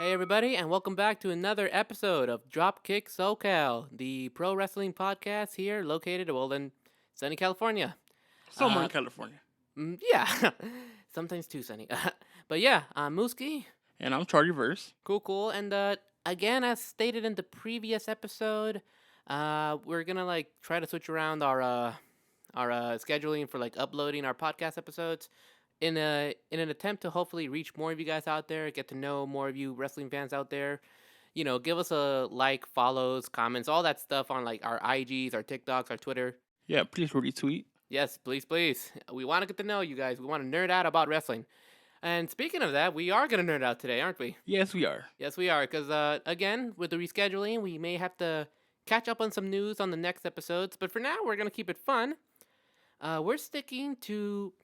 Hey everybody, and welcome back to another episode of Dropkick SoCal, the pro wrestling podcast here located, in sunny California. Somewhere in California. Yeah, sometimes too sunny. But yeah, I'm Mooski. And I'm Charlie Verse. Cool. And again, as stated in the previous episode, we're gonna try to switch around our scheduling for uploading our podcast episodes in an attempt to hopefully reach more of you guys out there, get to know more of you wrestling fans out there. Give us a like, follows, comments, all that stuff on our IGs, our TikToks, our Twitter. Yeah, please retweet. Yes, please. We want to get to know you guys. We want to nerd out about wrestling. And speaking of that, we are going to nerd out today, aren't we? Yes, we are. Yes, we are. Because, again, with the rescheduling, we may have to catch up on some news on the next episodes. But for now, we're going to keep it fun. We're sticking to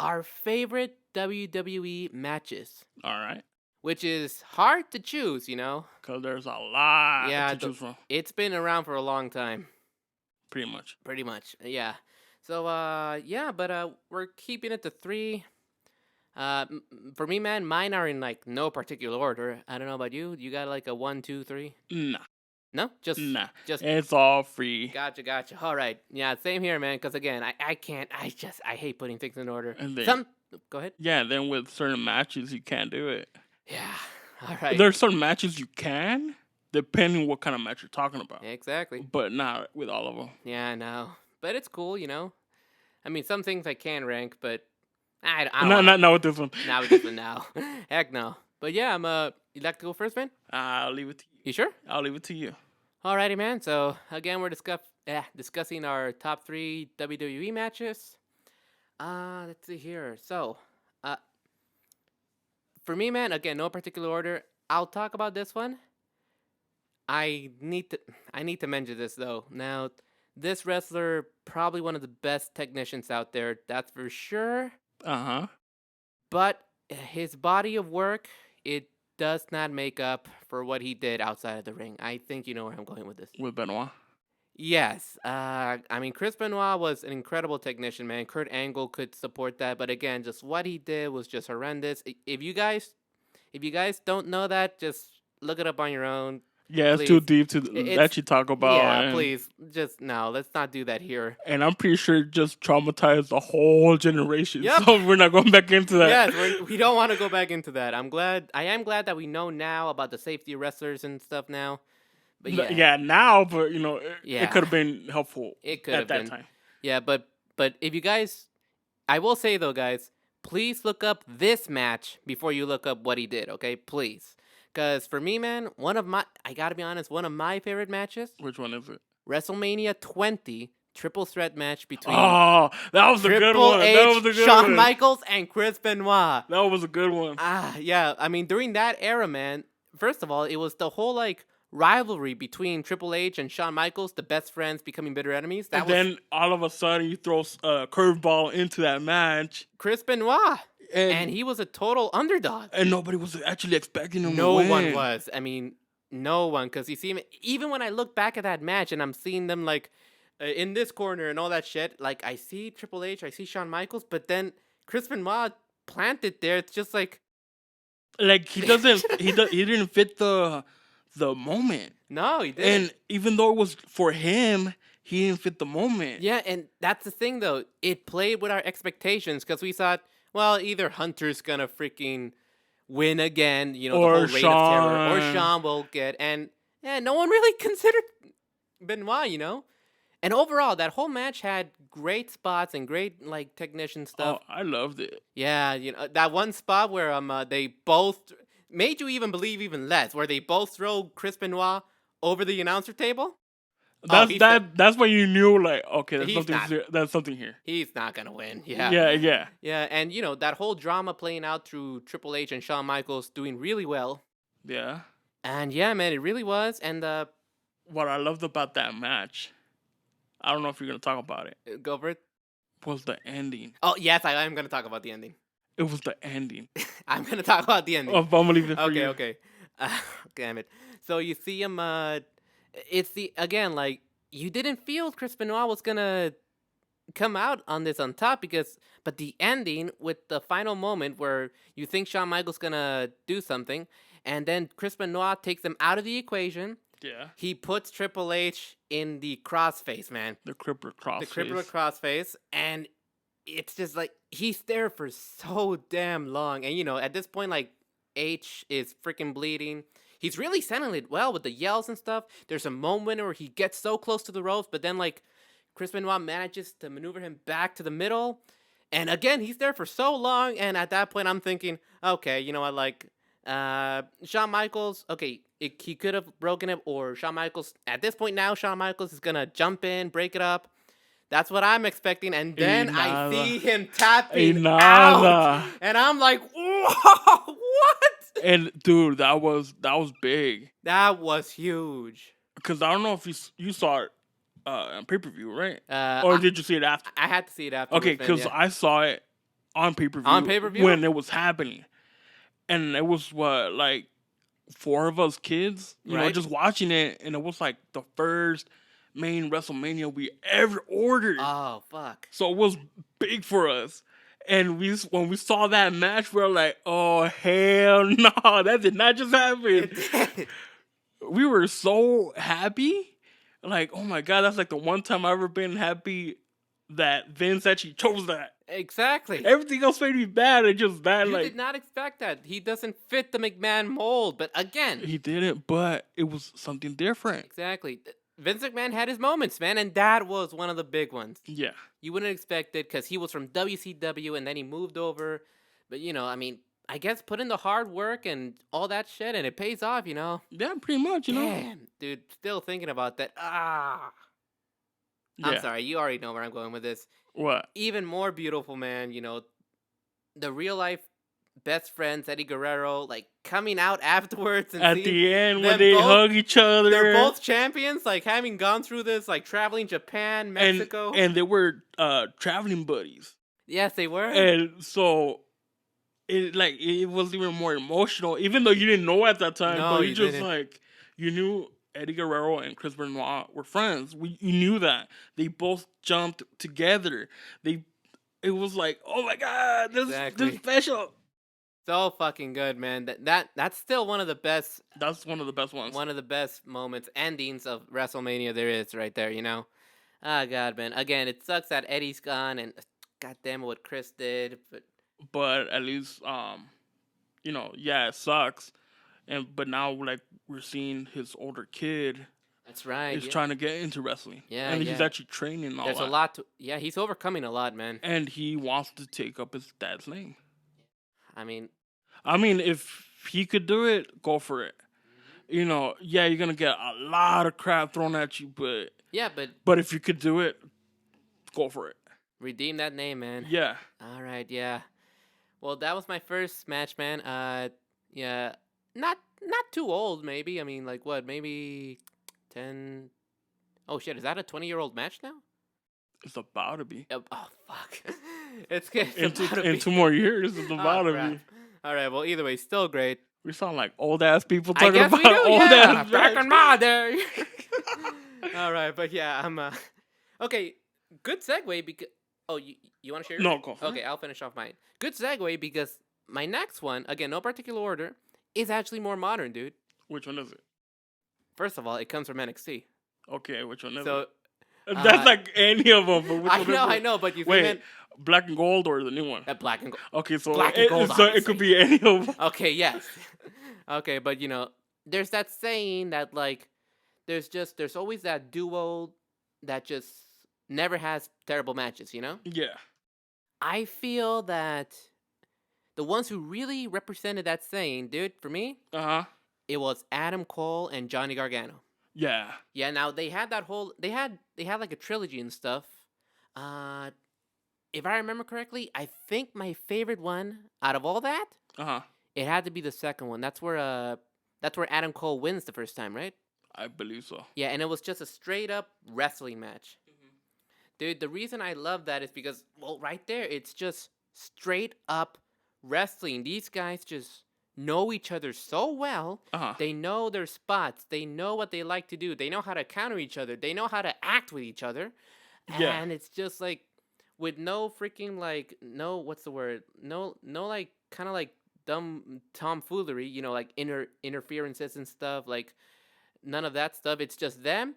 our favorite WWE matches. All right. Which is hard to choose, Because there's a lot to choose from. It's been around for a long time. Pretty much, yeah. So, but we're keeping it to 3. For me, man, mine are in, no particular order. I don't know about you. You got, a 1, 2, 3? Nah. No? Just it's all free. Gotcha. All right. Yeah, same here, man. Because, again, I can't. I hate putting things in order. And then, go ahead. Yeah, then with certain matches, you can't do it. Yeah. All right. There's certain matches you can, depending what kind of match you're talking about. Exactly. But not with all of them. Yeah, I know. But it's cool, I mean, some things I can rank, but I not with this one. Not with this one now. Heck no. But yeah, you'd like to go first, man? I'll leave it to you. You sure? I'll leave it to you. Alrighty, man. So, again, we're discussing our top 3 WWE matches. Let's see here. So, for me, man, again, no particular order. I'll talk about this one. I need to mention this, though. Now, this wrestler, probably one of the best technicians out there, that's for sure. Uh-huh. But his body of work, it does not make up for what he did outside of the ring. I think you know where I'm going with this. With Benoit? Yes. I mean, Chris Benoit was an incredible technician, man. Kurt Angle could support that. But again, just what he did was just horrendous. If you guys don't know that, just look it up on your own. Yeah, it's too deep to let you talk about. Yeah, please. Just no, let's not do that here. And I'm pretty sure it just traumatized the whole generation. Yep. So we're not going back into that. Yes, we don't want to go back into that. I am glad that we know now about the safety of wrestlers and stuff now. But yeah, now, but it could have been helpful at that time. Yeah, but if you guys, I will say though, guys, please look up this match before you look up what he did, okay? Please. Because for me, man, I gotta be honest, one of my favorite matches. Which one is it? WrestleMania 20 triple threat match between that was a good one. H, That was a good Shawn one. Michaels and Chris Benoit. That was a good one. Yeah. I mean, during that era, man, first of all, it was the whole rivalry between Triple H and Shawn Michaels, the best friends becoming bitter enemies. Then all of a sudden you throw a curveball into that match. Chris Benoit. And he was a total underdog. And nobody was actually expecting him to win. No one was. I mean, no one. Because you see, even when I look back at that match and I'm seeing them in this corner and all that shit, I see Triple H, I see Shawn Michaels, but then Chris Benoit planted there. It's just he doesn't, he didn't fit the moment. No, he didn't. And even though it was for him, he didn't fit the moment. Yeah, and that's the thing, though. It played with our expectations because we thought, well, either Hunter's gonna freaking win again, the whole reign of terror, or Shawn will get, and no one really considered Benoit, And overall, that whole match had great spots and great technician stuff. Oh, I loved it. Yeah, that one spot where they both made you even believe even less, where they both throw Chris Benoit over the announcer table. That's when you knew, okay, there's something here. He's not gonna win. Yeah. Yeah, and that whole drama playing out through Triple H and Shawn Michaels doing really well. Yeah. And yeah, man, it really was. And what I loved about that match, I don't know if you're gonna talk about it. Go for it. Was the ending. Oh yes, I am gonna talk about the ending. It was the ending. I'm gonna talk about the ending. Oh, I'm gonna leave it for you. Okay. Damn it. So you see him. It's again you didn't feel Chris Benoit was gonna come out on this on top but the ending with the final moment where you think Shawn Michaels gonna do something, and then Chris Benoit takes him out of the equation. Yeah. He puts Triple H in the crossface, man. The crippler The crossface. crippler crossface, and it's just like he's there for so damn long, and at this point, like H is freaking bleeding. He's really selling it well with the yells and stuff. There's a moment where he gets so close to the ropes, but then like Chris Benoit manages to maneuver him back to the middle, and again he's there for so long. And at that point, I'm thinking, okay, you know what, like Shawn Michaels, okay, he could have broken it, or Shawn Michaels at this point now, Shawn Michaels is gonna jump in, break it up. That's what I'm expecting, and then I see him tapping out, and I'm like, whoa, what? And dude, that was big. That was huge. Because I don't know if you saw it on pay-per-view, right? Or did you see it after? I had to see it after. Okay, because I saw it on pay-per-view. On pay-per-view? When it was happening. And it was, like 4 of us kids, you know, just watching it, and it was like the first main WrestleMania we ever ordered. Oh, fuck. So it was big for us. And when we saw that match, we were like, oh, hell no, that did not just happen. We were so happy. Like, oh my God, that's like the one time I've ever been happy that Vince actually chose that. Exactly. Everything else made me bad, and just that, you did not expect that. He doesn't fit the McMahon mold, but again. He didn't, but it was something different. Exactly. Vince McMahon had his moments, man, and that was one of the big ones. Yeah. You wouldn't expect it because he was from WCW and then he moved over. But, I mean, I guess put in the hard work and all that shit and it pays off, Yeah, pretty much, Damn, dude, still thinking about that. Yeah. I'm sorry, you already know where I'm going with this. What? Even more beautiful, man, the real life best friends, Eddie Guerrero, like coming out afterwards and at the end when they hug each other. They're both champions, like having gone through this, like traveling Japan, Mexico, and they were traveling buddies. Yes, they were. And so it was even more emotional, even though you didn't know at that time. No, but you just didn't. You knew Eddie Guerrero and Chris Benoit were friends. You knew that they both jumped together. It was like, oh my God, this is special. So fucking good, man. That's still one of the best. That's one of the best ones. One of the best moments, endings of WrestleMania there is, right there. Ah, God, man. Again, it sucks that Eddie's gone, and goddamn what Chris did. But at least, yeah, it sucks. But now, like, we're seeing his older kid. That's right. He's trying to get into wrestling. Yeah, and he's actually training a lot. There's a lot he's overcoming a lot, man. And he wants to take up his dad's name. I mean, if he could do it, go for it. You're gonna get a lot of crap thrown at you, but but if you could do it, go for it. Redeem that name, man. Yeah. All right. Yeah. Well, that was my first match, man. Yeah, not too old, maybe. I mean, like what? Maybe 10. Oh shit! Is that a 20-year-old match now? It's about to be. Oh fuck! It's in 2 more years. It's about to be. All right. Well, either way, still great. We sound like old ass people talking about old ass back in my day. All right, but yeah, I'm okay. Good segue because you want to share? No, go. Okay, I'll finish off mine. Good segue because my next one, again, no particular order, is actually more modern, dude. Which one is it? First of all, it comes from NXT. Okay, which one is it? So that's like any of them. But which one I know, but you wait, Black and Gold or the new one? Black and Gold. Okay, so Black and Gold. So it could be any of them. Okay, yes. Okay, but there's that saying that like, there's always that duo that just never has terrible matches. Yeah. I feel that the ones who really represented that saying, dude, for me, it was Adam Cole and Johnny Gargano. Yeah. Yeah. Now they had that whole they had like a trilogy and stuff. If I remember correctly, I think my favorite one out of all that, it had to be the second one. That's where Adam Cole wins the first time, right? I believe so. Yeah, and it was just a straight up wrestling match. Dude, the reason I love that is because, well, right there, it's just straight up wrestling. These guys just know each other so well. They know their spots. They know what they like to do. They know how to counter each other. They know how to act with each other. Yeah. And it's just like, with no freaking like no what's the word no like kind of like dumb tomfoolery, like interferences and stuff, like none of that stuff. It's just them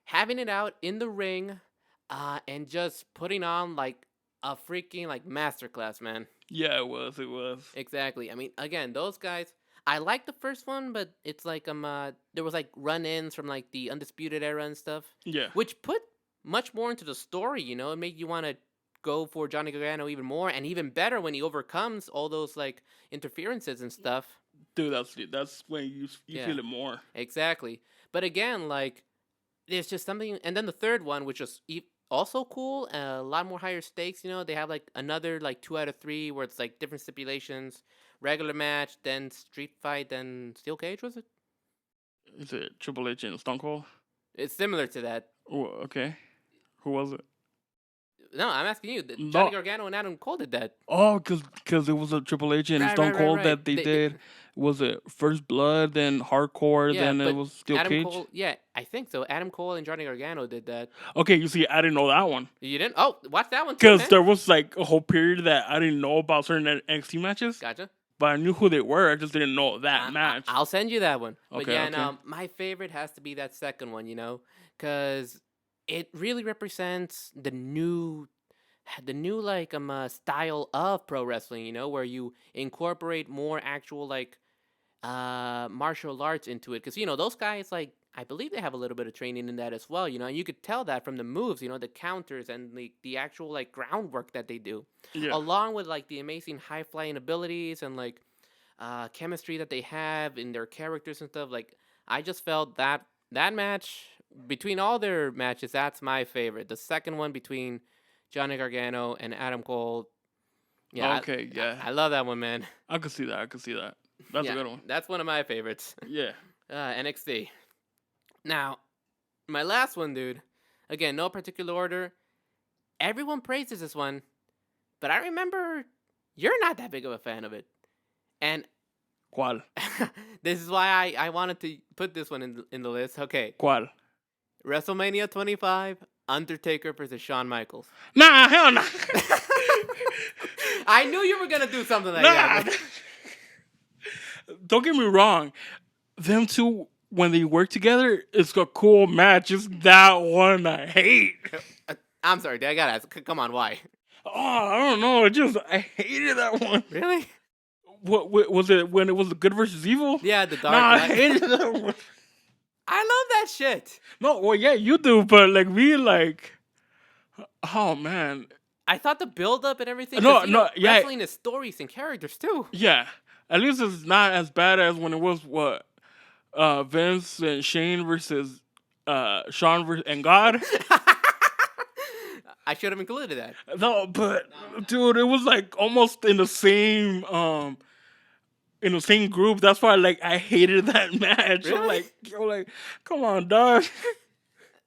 having it out in the ring, and just putting on like a freaking like masterclass, man. Yeah, it was. It was. Exactly. I mean, again, those guys. I like the first one, but it's like there was like run-ins from like the Undisputed Era and stuff, Yeah. which put much more into the story. It made you want to go for Johnny Gargano even more, and even better when he overcomes all those like interferences and stuff. Dude, that's when you Yeah. feel it more. Exactly. But again, like there's just something, and then the third one, which was also cool, a lot more higher stakes. They have like another like 2 out of 3 where it's like different stipulations, regular match, then street fight, then steel cage. Was it? Is it Triple H and Stone Cold? It's similar to that. Oh, okay. Who was it? No, I'm asking you. No. Johnny Gargano and Adam Cole did that. Oh, because it was a Triple H and Stone Cold that they did. Was it First Blood, then Hardcore, Yeah, then it was Steel Adam Cage? Cole, yeah, I think so. Adam Cole and Johnny Gargano did that. Okay, you see, I didn't know that one. You didn't? Oh, watch that one too, Because man. there was like a whole period that I didn't know about certain NXT matches. Gotcha. But I knew who they were. I just didn't know that match. I'll send you that one. Okay, but yeah, okay. my favorite has to be that second one, because it really represents the new like style of pro wrestling, where you incorporate more actual like martial arts into it, because those guys, like, I believe they have a little bit of training in that as well, and you could tell that from the moves, the counters and the actual like groundwork that they do, along with like the amazing high flying abilities and like chemistry that they have in their characters and stuff. Like, I just felt that match, between all their matches, that's my favorite. The second one between Johnny Gargano and Adam Cole. Yeah. Okay, yeah. I love that one, man. I could see that. That's a good one. That's one of my favorites. Yeah. NXT. Now, my last one, dude. Again, no particular order. Everyone praises this one, but I remember you're not that big of a fan of it. And ¿Cuál? This is why I wanted to put this one in the list. Okay. ¿Cuál? WrestleMania 25, Undertaker versus Shawn Michaels. Nah, hell no. I knew you were gonna do something like that. Don't get me wrong. Them two, when they work together, it's a cool match. It's that one I hate. I'm sorry, I gotta ask. Come on, why? Oh, I don't know. I hated that one. Really? What was it when it was the Good versus Evil? Yeah, the Dark. Nah, I hated that one. I love that shit. No, well, yeah, you do, but like we like, oh man. I thought the build up and everything. Yeah. Wrestling is stories and characters too. Yeah, at least it's not as bad as when it was Vince and Shane versus Shawn and God. I should have included that. No, but dude, it was like almost in the same group. That's why I hated that match. Really? I'm like, come on, dog.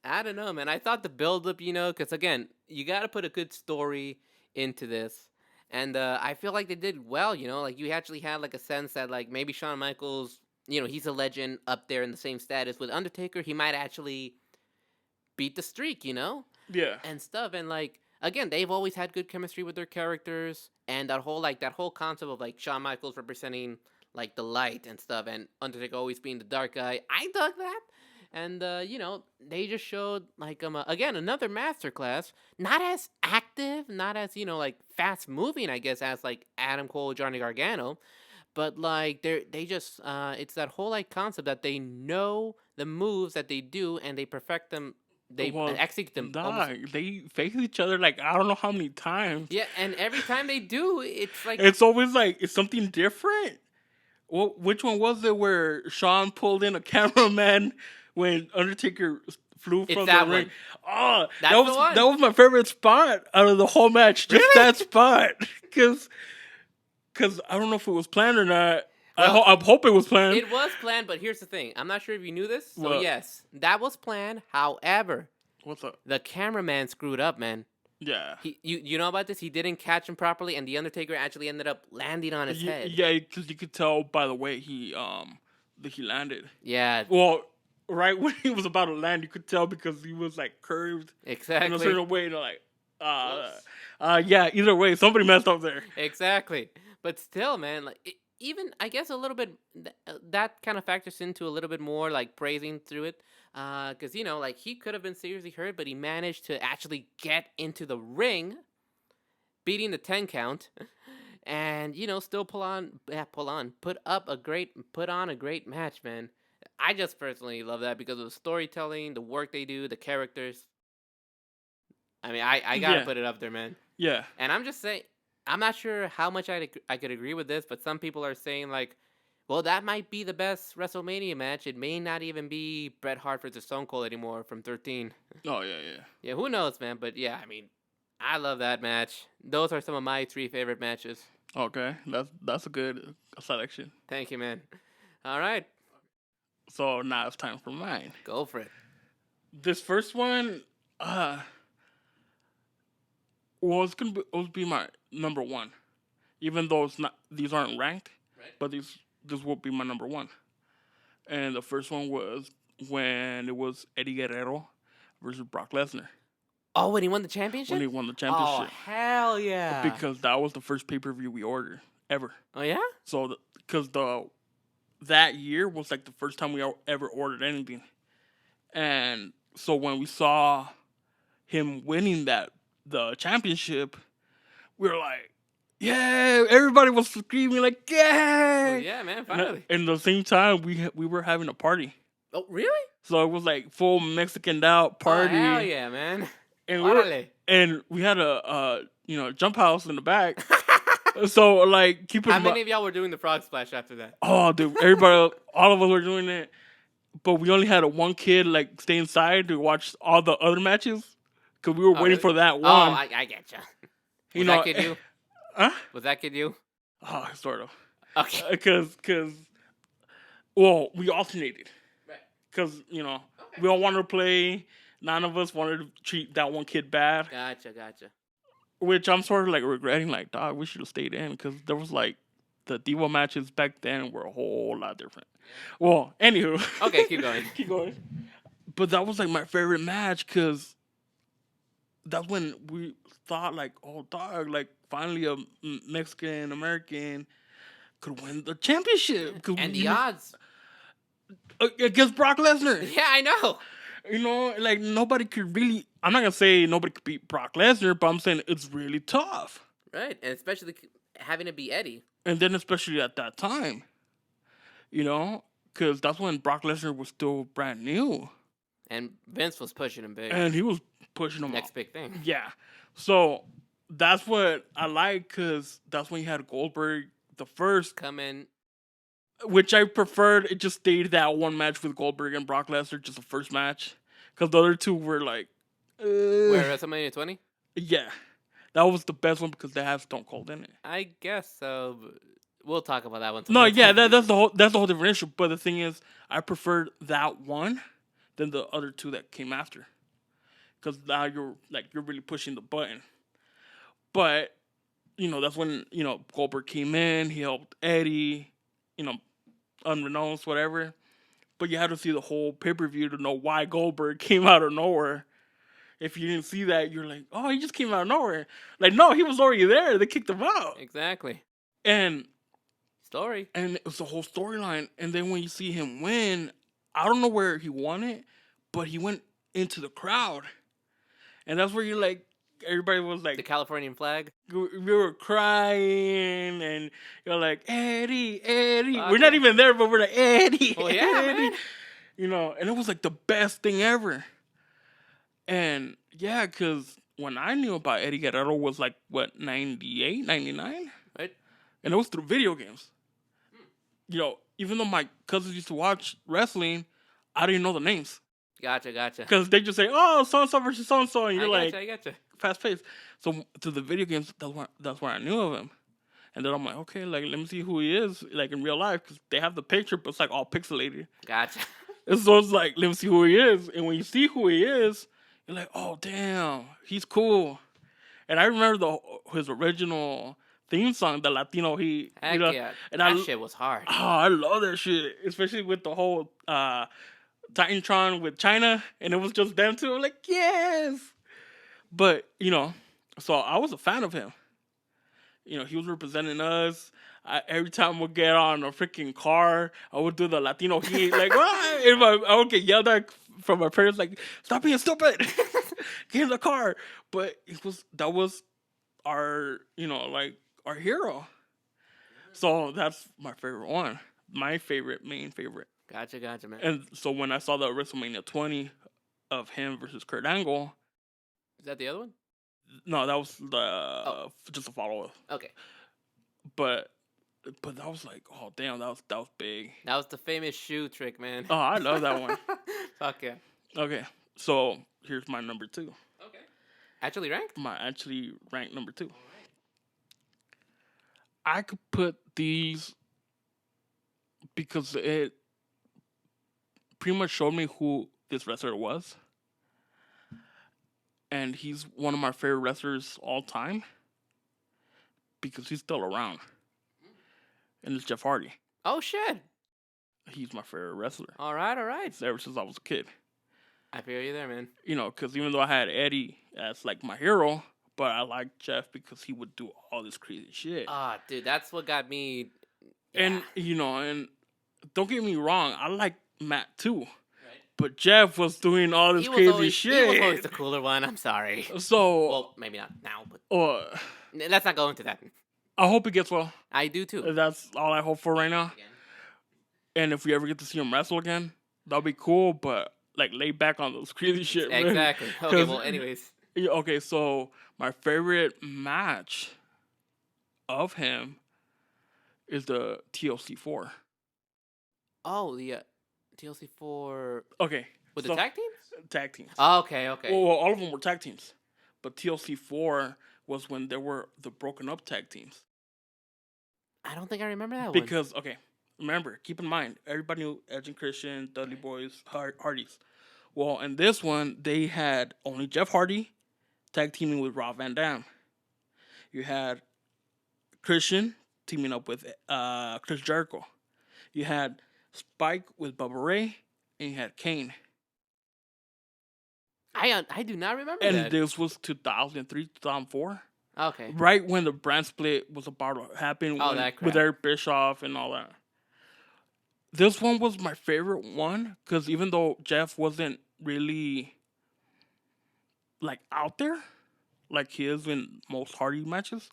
I don't know, man. I thought the build up, because again, you got to put a good story into this. And I feel like they did well, like you actually had like a sense that like maybe Shawn Michaels, he's a legend up there in the same status with Undertaker. He might actually beat the streak, Yeah. and stuff. And like, again, they've always had good chemistry with their characters, and that whole concept of like Shawn Michaels representing like the light and stuff, and Undertaker always being the dark guy. I dug that. And they just showed like again another masterclass. Not as active, not as like fast moving, I guess, as like Adam Cole, Johnny Gargano, but like they just it's that whole like concept that they know the moves that they do and they perfect them. They execute them. They face each other like I don't know how many times. Yeah, and every time they do, it's like it's always like it's something different. Well, which one was it where Shawn pulled in a cameraman when Undertaker flew from the ring? Oh, that was my favorite spot out of the whole match. Just that spot, because I don't know if it was planned or not. Well, I hope it was planned. It was planned, but here's the thing. I'm not sure if you knew this. So yes, that was planned. However, what's up? The cameraman screwed up, man. Yeah. You know about this? He didn't catch him properly, and the Undertaker actually ended up landing on his head. Yeah, because you could tell by the way he landed. Yeah. Well, right when he was about to land, you could tell because he was like curved. Exactly. In a certain way, like Yeah, either way, somebody messed up there. Exactly. But still, man, like even I guess a little bit that kind of factors into a little bit more like praising through it, because like he could have been seriously hurt, but he managed to actually get into the ring, beating the 10 count, and still put on a great match, man. I just personally love that because of the storytelling, the work they do, the characters. I mean, I gotta Yeah, put it up there, man. yeah, And I'm just saying, I'm not sure how much I could agree with this, but some people are saying like, well, that might be the best WrestleMania match. It may not even be Bret Hart versus Stone Cold anymore from 13. oh yeah, yeah. Yeah, who knows, man? But yeah, I mean, I love that match. Those are some of my three favorite matches. Okay, that's a good selection. Thank you, man. All right, So now it's time for mine. go for it. This first one, uh, well, it'll be my number one, even though it's not. These aren't ranked, Right. but this will be my number one. And the first one was when it was Eddie Guerrero versus Brock Lesnar Oh, when he won the when championship? he won the Oh, championship. hell yeah. Because that was the first pay-per-view we ordered ever. Oh, yeah? So because that year was like the first time we ever ordered anything, and so when we saw him winning the championship, we were like, yeah! Everybody was screaming like, yeah! Well, yeah, man, finally. And at the same time, we were having a party. Oh, really? So it was like full Mexican out party. Oh, hell yeah, man. And we had a jump house in the back. So like How many of y'all were doing the frog splash after that? Oh, dude, all of us were doing it, but we only had one kid like stay inside to watch all the other matches because we were waiting really? for that one. Oh, I get you. You Was know, that kid you? Huh? Was that kid you? Oh, sort of. Okay. Because well, we alternated. Right. Because we all wanted to play. None of us wanted to treat that one kid bad. Gotcha. Which I'm sort of like regretting. Like, dog, we should have stayed in because there was like the Diva matches back then were a whole lot different. Well, anywho. Okay, keep going. Keep going. But that was like my favorite match because that's when we thought like, oh, dog, like finally a Mexican American could win the championship. And the odds. Against Brock Lesnar. Yeah, I know. Like nobody could really. I'm not gonna say nobody could beat Brock Lesnar, but I'm saying it's really tough. Right, and especially having to be Eddie. And then especially at that time, because that's when Brock Lesnar was still brand new, And Vince was pushing him big. and he was pushing him. Next big thing. Yeah, so that's what I like because that's when you had Goldberg the first, Come in. which I preferred. It just stayed that one match with Goldberg and Brock Lesnar, just the first match, because the other two were like, Where, WrestleMania 20? yeah, that was the best one because they have Stone Cold in it. I guess so. But we'll talk about that one. No, yeah, that's the whole different issue. But the thing is, I preferred that one than the other two that came after, because now you're really pushing the button. But that's when Goldberg came in. He helped Eddie, unbeknownst, whatever. But you had to see the whole pay-per-view to know why Goldberg came out of nowhere. If you didn't see that, you're like, oh, he just came out of nowhere. Like, no, he was already there. They kicked him out. Exactly. And it was the whole storyline. And then when you see him win, I don't know where he won it, but he went into the crowd. And that's where you're like, everybody was like, the Californian flag. We were crying, and you're like, Eddie. Fuck We're not yeah. even there, but we're like, Eddie. Well, yeah, Eddie. man. And it was like the best thing ever. And yeah, because when I knew about Eddie Guerrero was like, what, 98, 99? Right. And it was through video games. Even though my cousins used to watch wrestling, I didn't know the names. Gotcha. Because they just say, oh, so-and-so versus so-and-so, and you're I gotcha. fast paced. So through the video games, that's where I knew of him. And then I'm like, okay, like let me see who he is, like in real life, because they have the picture, but it's like all pixelated. Gotcha. And so it's like, let me see who he is. And when you see who he is, you're like, oh damn, he's cool. And I remember his original theme song, the Latino Heat. Heck yeah. And that shit was hard. Oh, I love that shit, especially with the whole Titantron with China, and it was just them two. I'm like, yes. But So I was a fan of him. He was representing us. Every time we get on a freaking car, I would do the Latino heat, like, what? I would get yelled at from my parents, like, stop being stupid, get in the car. But that was our, like our hero. So that's my favorite one. My main favorite. Gotcha, man. And so when I saw the WrestleMania 20 of him versus Kurt Angle, is that the other one? No, that was just a follow up. Okay. But that was like, oh damn, that was big. That was the famous shoe trick, man. Oh, I love that one. Fuck yeah. Okay, so here's my number 2. Okay. Actually ranked? My actually ranked number 2. Right. I could put these because it pretty much showed me who this wrestler was. And he's one of my favorite wrestlers all time because he's still around. And it's Jeff Hardy. Oh, shit. He's my favorite wrestler. All right. Ever since I was a kid. I feel you there, man. Because even though I had Eddie as like my hero, but I liked Jeff because he would do all this crazy shit. Ah, dude, that's what got me. Yeah. And don't get me wrong, I like Matt too. But Jeff was doing all this crazy shit. He was always the cooler one. I'm sorry. So, well, maybe not now, but let's not go into that. I hope he gets well. I do too. That's all I hope for right now. Again. And if we ever get to see him wrestle again, that'll be cool. But like, lay back on those crazy shit. Exactly. Man. Okay. Well, anyways. Okay, so my favorite match of him is the TLC 4. Oh, the TLC 4. Okay. With the tag teams? Tag teams. Oh, okay. Well, all of them were tag teams. But TLC 4 was when there were the broken up tag teams. I don't think I remember that one. Because, okay, remember, keep in mind, everybody knew Edge and Christian, Dudley Boys, Hardys. Well, in this one, they had only Jeff Hardy tag teaming with Rob Van Dam. You had Christian teaming up with Chris Jericho. You had Spike with Bubba Ray, and you had Kane. I do not remember that. And this was 2003, 2004. Okay. Right when the brand split was about to happen with Eric Bischoff and all that. This one was my favorite one because even though Jeff wasn't really like out there like he is in most Hardy matches,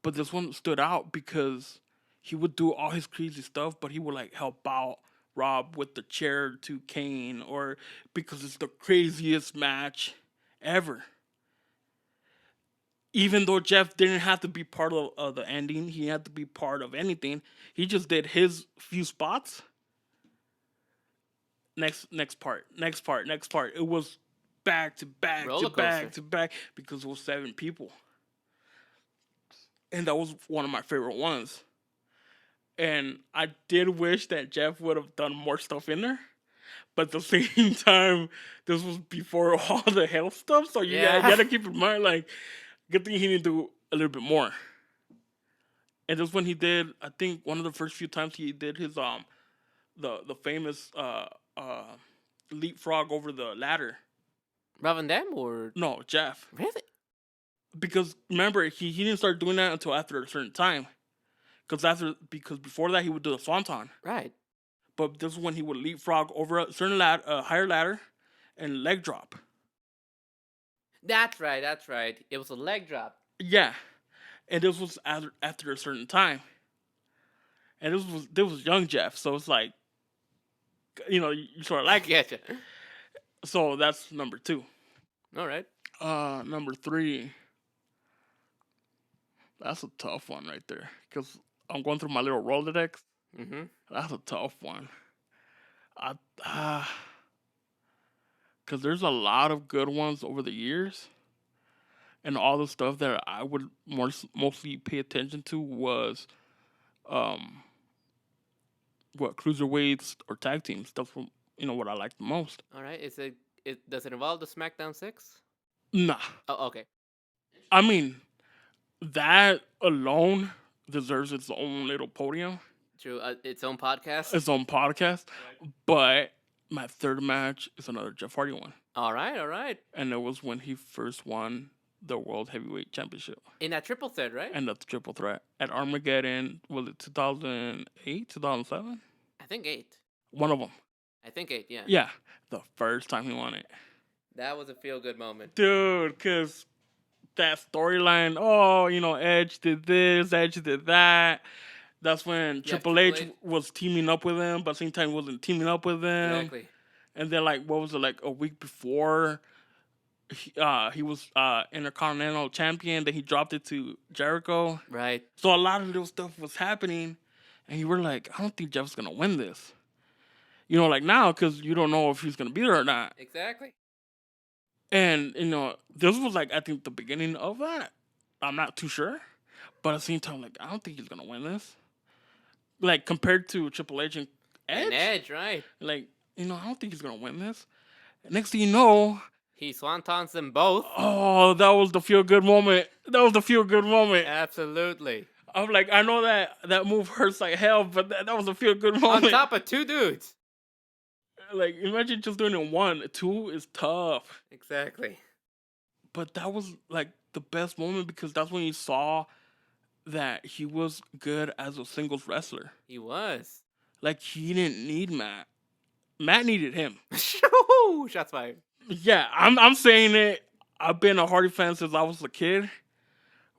but this one stood out because he would do all his crazy stuff, but he would like help out Rob with the chair to Kane, or because it's the craziest match ever. Even though Jeff didn't have to be part of the ending, he had to be part of anything. He just did his few spots. Next part. It was back to back to back because it was 7 people. And that was one of my favorite ones. And I did wish that Jeff would have done more stuff in there. But at the same time, this was before all the health stuff. So you gotta keep in mind, like, good thing he didn't do a little bit more. And this when he did, I think one of the first few times he did his the famous leapfrog over the ladder. Rob Van Dam or no, Jeff. Really? Because remember, he didn't start doing that until after a certain time. Because before that he would do the swanton. Right. But this is when he would leapfrog over a certain higher ladder and leg drop. That's right. It was a leg drop. Yeah. And this was after a certain time. And this was young Jeff, so it's like, you sort of like it. Getcha. So that's number 2. All right. Number 3. That's a tough one right there. Because I'm going through my little Rolodex. Mm-hmm. That's a tough one. Because there's a lot of good ones over the years. And all the stuff that I would mostly pay attention to was what cruiserweights or tag teams. That's what I like the most. All right. Does it involve the SmackDown 6? Nah. Oh, okay. I mean, that alone deserves its own little podium. True. Its own podcast. Right. But my third match is another Jeff Hardy one. All right. And it was when he first won the World Heavyweight Championship. In that triple threat, right? And that's triple threat. At Armageddon, was it 2008, 2007? I think 8. One of them. I think 8, yeah. Yeah, the first time he won it. That was a feel-good moment. Dude, because that storyline, Edge did this, Edge did that. That's when Triple H was teaming up with him, but at the same time wasn't teaming up with him. Exactly. And then, what was it, a week before, he was Intercontinental Champion, then he dropped it to Jericho. Right. So a lot of little stuff was happening, and you were like, I don't think Jeff's going to win this. Now, because you don't know if he's going to be there or not. Exactly. And, this was, I think the beginning of that. I'm not too sure. But at the same time, I don't think he's going to win this. Compared to Triple H and Edge. And Edge, right. I don't think he's going to win this. Next thing you know... He swantons them both. Oh, that was the feel-good moment. Absolutely. I'm I know that move hurts like hell, but that was a feel-good moment. On top of 2 dudes. Imagine just doing it 1. 2 is tough. Exactly. But that was, the best moment because that's when you saw that he was good as a singles wrestler. He was. He didn't need Matt. Matt needed him. Shots fired. Yeah, I'm saying it. I've been a Hardy fan since I was a kid.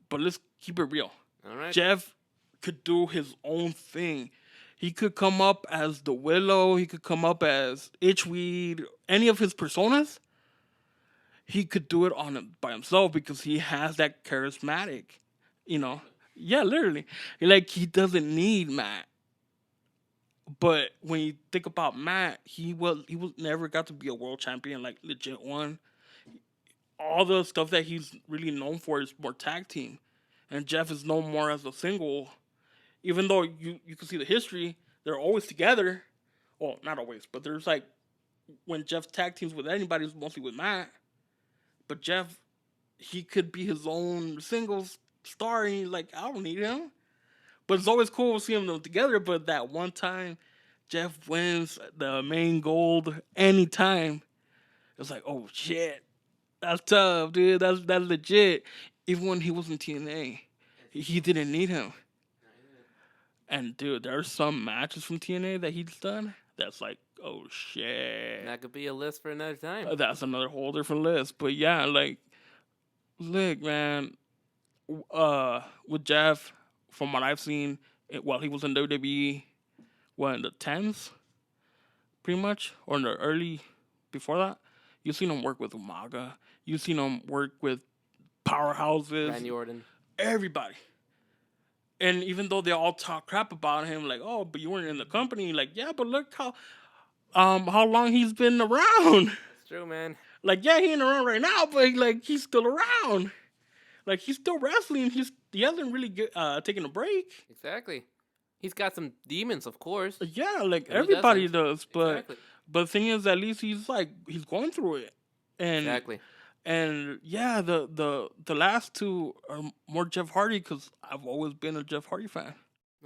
But let's keep it real. All right. Jeff could do his own thing. He could come up as the Willow. He could come up as Itchweed. Any of his personas. He could do it by himself because he has that charismatic, Yeah, literally. He doesn't need Matt. But when you think about Matt, he was never got to be a world champion, legit one. All the stuff that he's really known for is more tag team. And Jeff is known more as a single. Even though you can see the history, they're always together. Well, not always, but there's when Jeff tag teams with anybody, it's mostly with Matt. But Jeff, he could be his own singles star, and he's like, I don't need him. But it's always cool to see them together. But that one time, Jeff wins the main gold anytime. It's oh shit, that's tough, dude. That's legit. Even when he was in TNA, he didn't need him. And dude, there's some matches from TNA that he's done that's oh shit. That could be a list for another time. That's another whole different list. But yeah, look, man, with Jeff, from what I've seen, while he was in WWE, in the 10s, pretty much, or in the early, before that, you've seen him work with Umaga. You've seen him work with powerhouses. Randy Orton. Everybody. And even though they all talk crap about him, oh, but you weren't in the company, yeah, but look how long he's been around. It's true, man. Yeah, he ain't around right now, but he's still around. He's still wrestling. He hasn't really taken a break. Exactly. He's got some demons, of course. Yeah, everybody does. But exactly. But the thing is, at least he's going through it. And exactly. And yeah, the last 2 are more Jeff Hardy because I've always been a Jeff Hardy fan.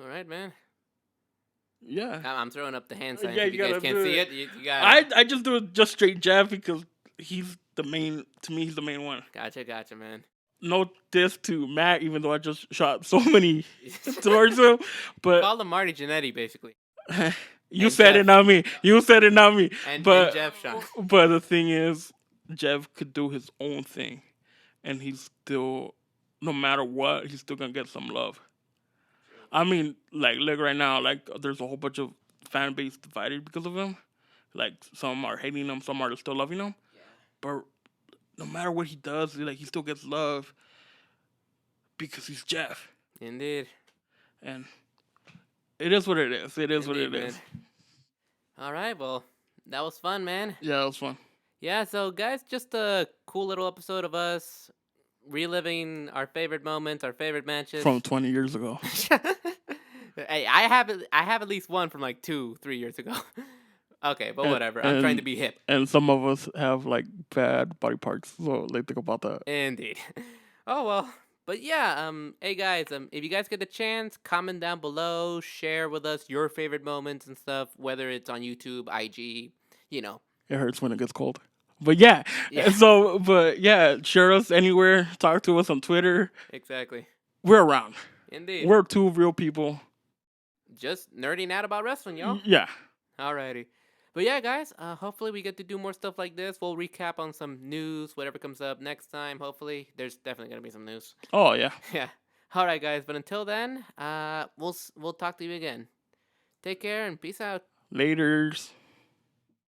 All right, man. Yeah. I'm throwing up the hand sign. Yeah, if you guys can't see it. You got I just do it just straight Jeff because he's the main. To me, he's the main one. Gotcha, man. No diss to Matt, even though I just shot so many towards him. But call him Marty Jannetty, basically. You said it, not me. And Jeff Shawn. But the thing is, Jeff could do his own thing, and he's still, no matter what, he's still gonna get some love. I mean, look right now, there's a whole bunch of fan base divided because of him. Some are hating him, some are still loving him. Yeah. But no matter what he does, he still gets love because he's Jeff. Indeed. And it is what it is. It is Indeed, what it is. All right, well, that was fun, man. Yeah, that was fun. Yeah, so guys, just a cool little episode of us reliving our favorite moments, our favorite matches from 20 years ago. Hey, I have at least one from 2-3 years ago. Okay, but whatever. I'm trying to be hip. And some of us have bad body parts, so think about that. Indeed. Oh well. But yeah, hey guys, if you guys get the chance, comment down below, share with us your favorite moments and stuff, whether it's on YouTube, IG, It hurts when it gets cold. But yeah, Yeah. share us anywhere. Talk to us on Twitter. Exactly. We're around. Indeed. We're two real people. Just nerding out about wrestling, y'all. Yeah. Alrighty. But yeah, guys, hopefully we get to do more stuff like this. We'll recap on some news, whatever comes up next time. Hopefully, there's definitely gonna be some news. Oh yeah. Yeah. All right, guys. But until then, we'll talk to you again. Take care and peace out. Laters.